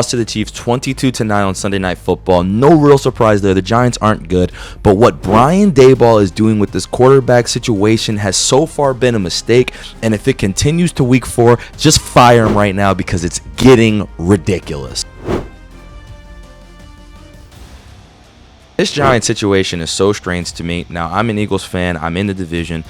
lost to the Chiefs 22-9 on Sunday Night Football. No real surprise there. The Giants aren't good. But what Brian Daboll is doing with this quarterback situation has so far been a mistake. And if it continues to week 4, just fire him right now because it's getting ridiculous. This Giants situation is so strange to me. Now, I'm an Eagles fan. I'm in the division.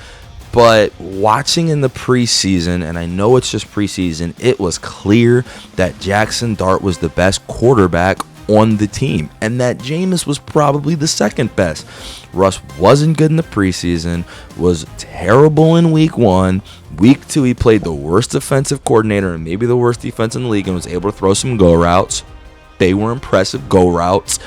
But watching in the preseason, and I know it's just preseason, it was clear that Jaxson Dart was the best quarterback on the team, and that Jameis was probably the second best. Russ wasn't good in the preseason, was terrible in week 1. Week 2, he played the worst defensive coordinator and maybe the worst defense in the league and was able to throw some go routes. They were impressive go routes.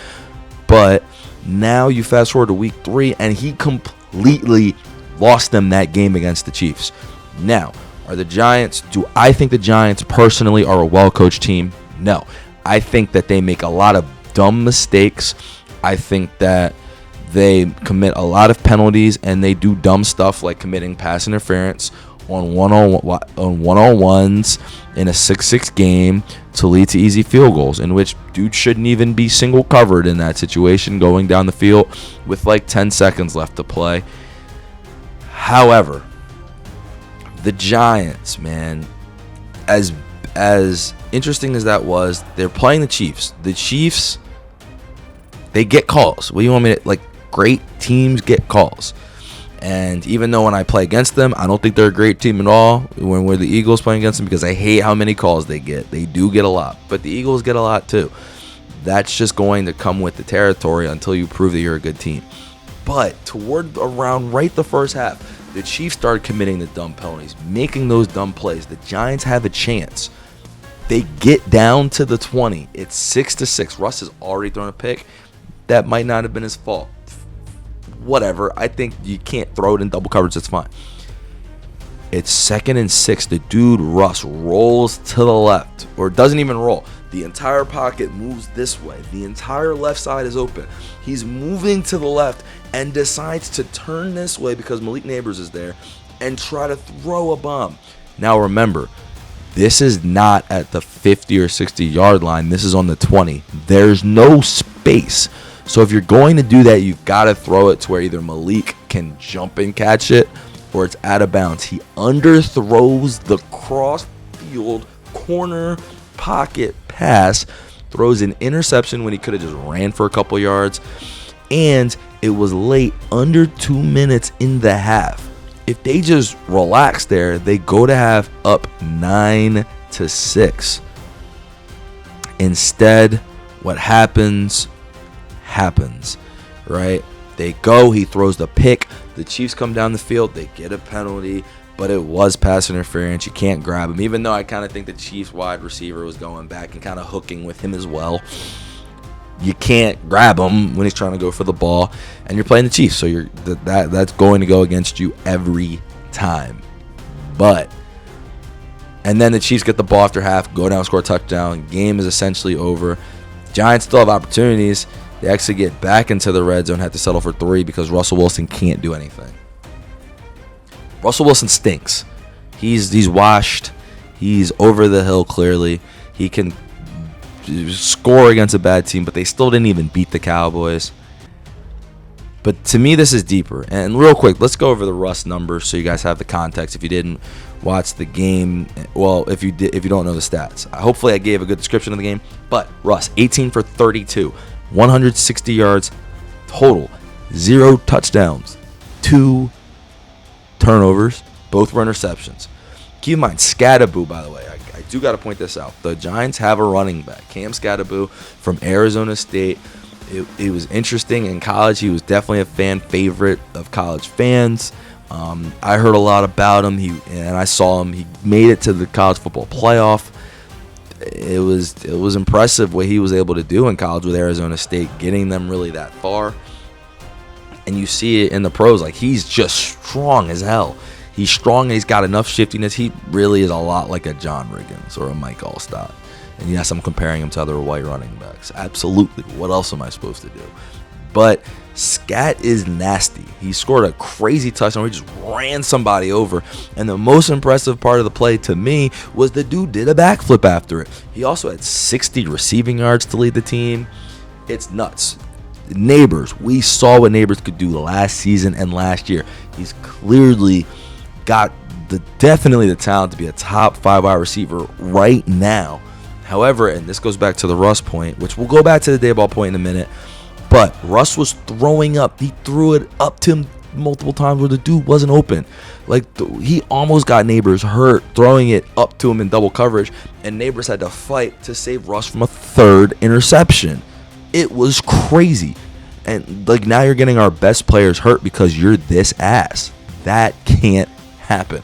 But now you fast forward to week 3, and he completely lost them that game against the Chiefs. Now, do I think the Giants personally are a well-coached team? No. I think that they make a lot of dumb mistakes. I think that they commit a lot of penalties, and they do dumb stuff like committing pass interference on one-on-ones in a 6-6 game to lead to easy field goals, in which dude shouldn't even be single covered in that situation going down the field with like 10 seconds left to play. However, the Giants, man, as interesting as that was, they're playing the Chiefs. The Chiefs, they get calls. What do you want me to, like, great teams get calls. And even though when I play against them, I don't think they're a great team at all when we're the Eagles playing against them, because I hate how many calls they get. They do get a lot, but the Eagles get a lot too. That's just going to come with the territory until you prove that you're a good team. But toward around right the first half, the Chiefs started committing the dumb penalties, making those dumb plays. The Giants have a chance. They get down to the 20. It's 6-6. Russ has already thrown a pick. That might not have been his fault. Whatever. I think you can't throw it in double coverage. That's fine. It's 2nd and 6. The dude, Russ, rolls to the left, or doesn't even roll. The entire pocket moves this way. The entire left side is open. He's moving to the left and decides to turn this way because Malik Neighbors is there and try to throw a bomb. Now remember, this is not at the 50 or 60 yard line. This is on the 20. There's no space. So if you're going to do that, you've got to throw it to where either Malik can jump and catch it or it's out of bounds. He underthrows the cross field corner pocket pass, throws an interception when he could have just ran for a couple yards, and it was late, under 2 minutes in the half. If they just relax there, they go to half up 9-6. Instead, what happens, right? They go, he throws the pick, the Chiefs come down the field, they get a penalty, but it was pass interference. You can't grab him, even though I kind of think the Chiefs wide receiver was going back and kind of hooking with him as well. You can't grab him when he's trying to go for the ball, and you're playing the Chiefs, so that's going to go against you every time. And then the Chiefs get the ball after half, go down, score a touchdown. Game is essentially over. Giants still have opportunities. They actually get back into the red zone, have to settle for 3 because Russell Wilson can't do anything. Russell Wilson stinks. He's washed. He's over the hill clearly. He can score against a bad team, but they still didn't even beat the Cowboys. But to me, this is deeper. And real quick, let's go over the Russ numbers so you guys have the context if you didn't watch the game. Well, if you don't know the stats. Hopefully I gave a good description of the game. But Russ, 18 for 32, 160 yards total, 0 touchdowns, 2 turnovers, both were interceptions. Keep in mind, Scadaboo, by the way, I do got to point this out. The Giants have a running back, Cam Scadaboo from Arizona State. It was interesting in college. He was definitely a fan favorite of college fans. I heard a lot about him. And I saw him. He made it to the college football playoff. It was impressive what he was able to do in college with Arizona State, getting them really that far. And you see it in the pros. Like, he's just strong as hell. He's strong and he's got enough shiftiness. He really is a lot like a John Riggins or a Mike Allstott. And yes, I'm comparing him to other white running backs. Absolutely. What else am I supposed to do? But Scat is nasty. He scored a crazy touchdown. He just ran somebody over. And the most impressive part of the play to me was the dude did a backflip after it. He also had 60 receiving yards to lead the team. It's nuts. Neighbors, we saw what Neighbors could do last season and last year. He's clearly got definitely the talent to be a top 5 wide receiver right now. However, and this goes back to the Russ point, which we'll go back to the Daboll point in a minute, but Russ was throwing up. He threw it up to him multiple times where the dude wasn't open. Like, he almost got Neighbors hurt throwing it up to him in double coverage, and Neighbors had to fight to save Russ from a 3rd interception. It was crazy. And, like, now you're getting our best players hurt because you're this ass. That can't happen.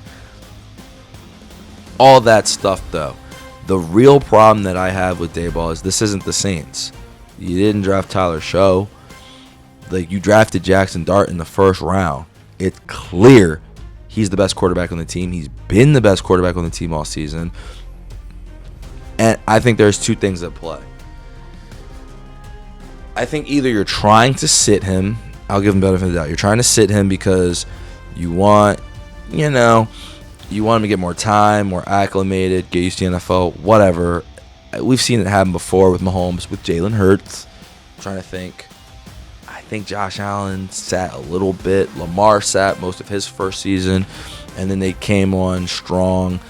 All that stuff, though. The real problem that I have with Daboll is this isn't the Saints. You didn't draft Tyler Show. Like, you drafted Jaxson Dart in the 1st round. It's clear he's the best quarterback on the team. He's been the best quarterback on the team all season. And I think there's 2 things at play. I think either you're trying to sit him. I'll give him benefit of the doubt. You're trying to sit him because you want, you want him to get more time, more acclimated, get used to the NFL, whatever. We've seen it happen before with Mahomes, with Jalen Hurts. I'm trying to think. I think Josh Allen sat a little bit. Lamar sat most of his first season, and then they came on strong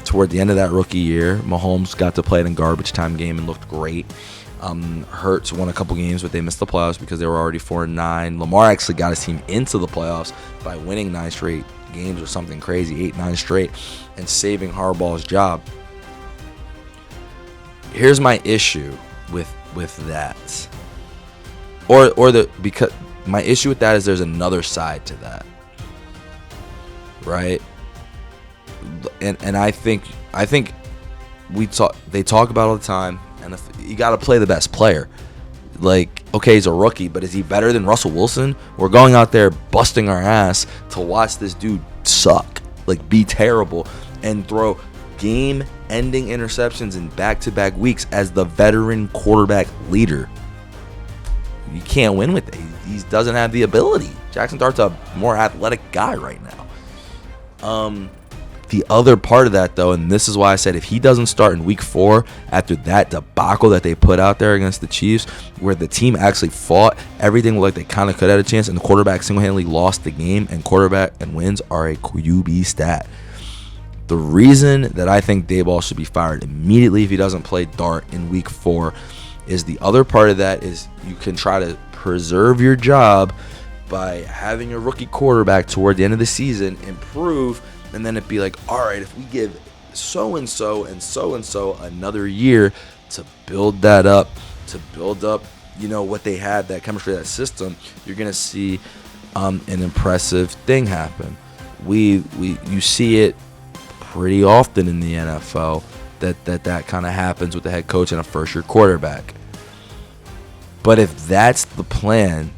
toward the end of that rookie year. Mahomes got to play it in garbage time game and looked great. Hurts won a couple games, but they missed the playoffs because they were already 4-9. Lamar actually got his team into the playoffs by winning 9 straight games or something crazy, 8-9 straight, and saving Harbaugh's job. Here's my issue with that, because my issue with that is there's another side to that, right? And I think they talk about it all the time. And you got to play the best player. Like, okay, he's a rookie, but is he better than Russell Wilson? We're going out there busting our ass to watch this dude suck, like be terrible, and throw game-ending interceptions in back-to-back weeks as the veteran quarterback leader. You can't win with it. He doesn't have the ability. Jaxson Dart's a more athletic guy right now. The other part of that, though, and this is why I said if he doesn't start in week 4 after that debacle that they put out there against the Chiefs, where the team actually fought, everything looked like they kind of could have a chance, and the quarterback single-handedly lost the game, and quarterback and wins are a QB stat. The reason that I think Daboll should be fired immediately if he doesn't play Dart in week 4 is the other part of that is you can try to preserve your job by having a rookie quarterback toward the end of the season improve. And then it'd be like, all right, if we give so-and-so and so-and-so another year to build that up, what they had, that chemistry, that system, you're going to see an impressive thing happen. You see it pretty often in the NFL that kind of happens with the head coach and a first-year quarterback. But if that's the plan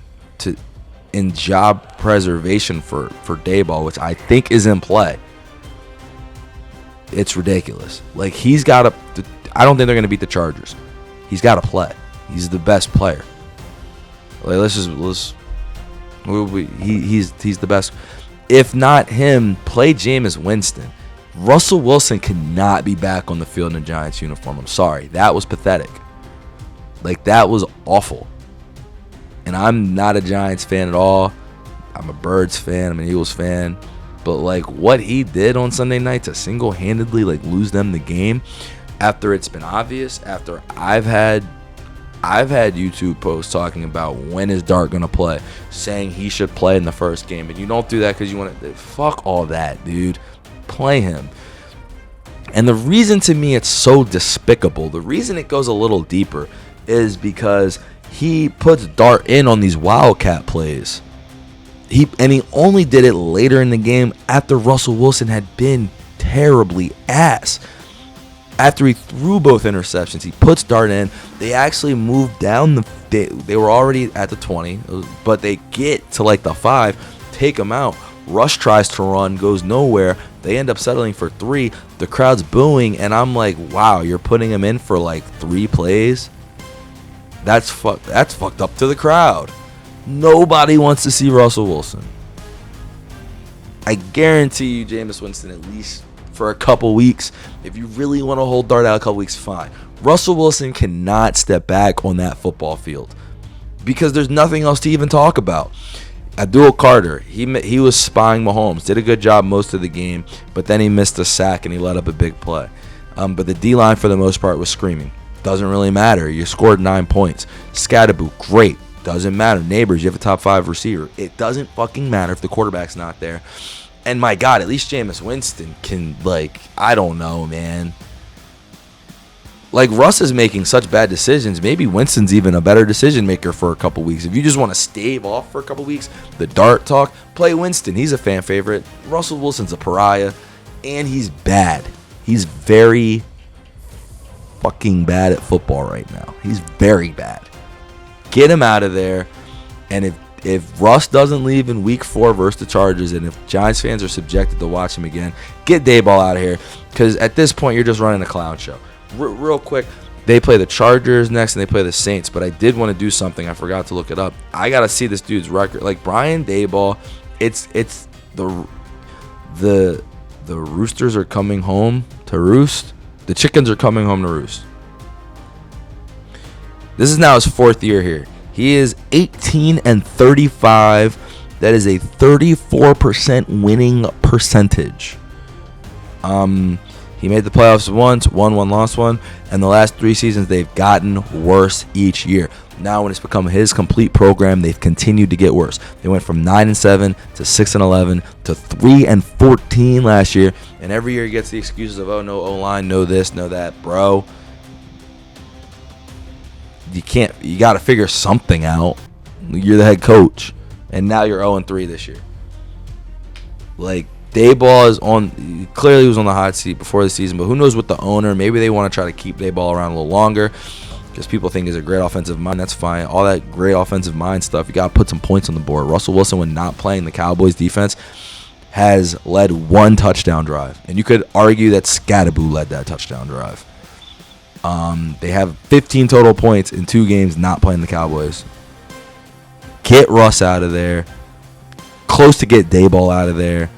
in job preservation for Daboll, which I think is in play, it's ridiculous. Like, he's got to. I don't think they're going to beat the Chargers. He's got to play. He's the best player. Like, he's the best. If not him, play Jameis Winston. Russell Wilson cannot be back on the field in a Giants uniform. I'm sorry, that was pathetic. Like, that was awful. And I'm not a Giants fan at all. I'm a Birds fan. I'm an Eagles fan. But, like, what he did on Sunday night to single-handedly, like, lose them the game after it's been obvious, after I've had YouTube posts talking about when is Dart going to play, saying he should play in the first game. And you don't do that because you want to. Fuck all that, dude. Play him. And the reason to me it's so despicable, the reason it goes a little deeper is because he puts Dart in on these wildcat plays. He only did it later in the game after Russell Wilson had been terribly ass. After he threw both interceptions, he puts Dart in. They actually moved down they were already at the 20, but they get to like the 5, take him out. Rush tries to run, goes nowhere. They end up settling for 3. The crowd's booing, and I'm like, wow, you're putting him in for like 3 plays? That's fucked up to the crowd. Nobody wants to see Russell Wilson. I guarantee you, Jameis Winston, at least for a couple weeks, if you really want to hold Dart out a couple weeks, fine. Russell Wilson cannot step back on that football field because there's nothing else to even talk about. Abdul Carter, he was spying Mahomes, did a good job most of the game, but then he missed a sack and he let up a big play. But the D-line for the most part was screaming. Doesn't really matter. You scored 9 points. Scatterboo, great. Doesn't matter. Neighbors, you have a top 5 receiver. It doesn't fucking matter if the quarterback's not there. And my God, at least Jameis Winston can, I don't know, man. Russ is making such bad decisions. Maybe Winston's even a better decision maker for a couple weeks. If you just want to stave off for a couple weeks, the Dart talk, play Winston. He's a fan favorite. Russell Wilson's a pariah, and he's bad. He's very fucking bad at football right now. He's very bad. Get him out of there. And if Russ doesn't leave in week 4 versus the Chargers, and if Giants fans are subjected to watch him again, get Daboll out of here. Because at this point, you're just running a clown show. Real quick, they play the Chargers next and they play the Saints, but I did want to do something. I forgot to look it up. I got to see this dude's record. Brian Daboll, it's the roosters are coming home to roost. The chickens are coming home to roost. This is now his 4th year here. He is 18-35. That is a 34% winning percentage. He made the playoffs once, won one, lost one, and the last 3 seasons they've gotten worse each year. Now when it's become his complete program, they've continued to get worse. They went from 9-7 to 6-11 to 3-14 last year, and every year he gets the excuses of, oh, no O-line, no this, no that. Bro, you got to figure something out. You're the head coach, and now you're 0-3 this year. Daboll is clearly was on the hot seat before the season, but who knows with the owner. Maybe they want to try to keep Daboll around a little longer because people think he's a great offensive mind. That's fine. All that great offensive mind stuff, you got to put some points on the board. Russell Wilson, when not playing the Cowboys defense, has led 1 touchdown drive, and you could argue that Scatterboo led that touchdown drive. They have 15 total points in 2 games not playing the Cowboys. Get Russ out of there. Close to get Daboll out of there.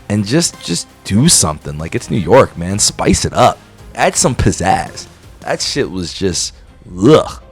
And just do something. It's New York, man. Spice it up. Add some pizzazz. That shit was just, ugh.